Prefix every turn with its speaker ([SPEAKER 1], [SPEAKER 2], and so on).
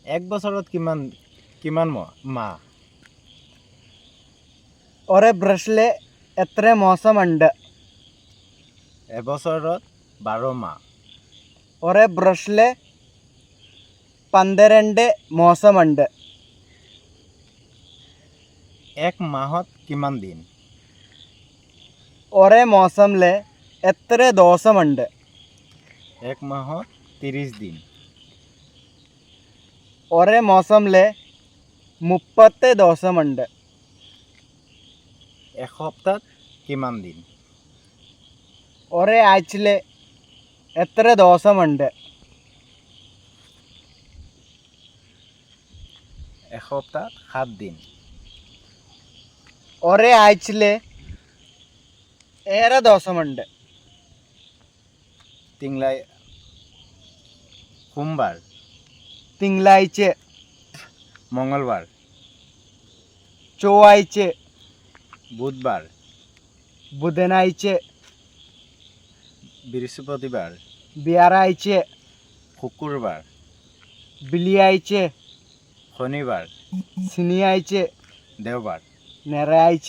[SPEAKER 1] এক বছৰত কিমান কিমান মাহ?
[SPEAKER 2] ഒരു ബ്രഷില് എത്ര മാസമുണ്ട്?
[SPEAKER 1] এবছৰত 12 মাহ।
[SPEAKER 2] ഒരു ബ്രഷില് 12 മാസമുണ്ട്.
[SPEAKER 1] এক মাহত কিমান দিন?
[SPEAKER 2] ഒരു മാസത്തില് എത്ര ദിവസമുണ്ട്?
[SPEAKER 1] এক মাহত 30 দিন।
[SPEAKER 2] ഒരു മാസത്തില് 30 ദിവസമുണ്ട്.
[SPEAKER 1] এসপ্তাহত কিমান দিন?
[SPEAKER 2] ഒരു ആഴ്ചയില് എത്ര ദിവസമുണ്ട്?
[SPEAKER 1] এসপ্তাহত 7 দিন।
[SPEAKER 2] ഒരു ആഴ്ചയില് ഏറെ ദിവസമുണ്ട്.
[SPEAKER 1] সোমবাৰ,
[SPEAKER 2] തിങ്കളാഴ്ച,
[SPEAKER 1] মঙ্গলবাৰ,
[SPEAKER 2] ചൊവ്വാഴ്ച,
[SPEAKER 1] বুধবাৰ,
[SPEAKER 2] ബുധനാഴ്ച,
[SPEAKER 1] বৃহস্পতিবাৰ,
[SPEAKER 2] വ്യാഴാഴ്ച,
[SPEAKER 1] শুকুৰবাৰ,
[SPEAKER 2] വെള്ളിയാഴ്ച,
[SPEAKER 1] শনিবাৰ,
[SPEAKER 2] ശനിയാഴ്ച,
[SPEAKER 1] দেওবাৰ।
[SPEAKER 2] ഞായറാഴ്ച.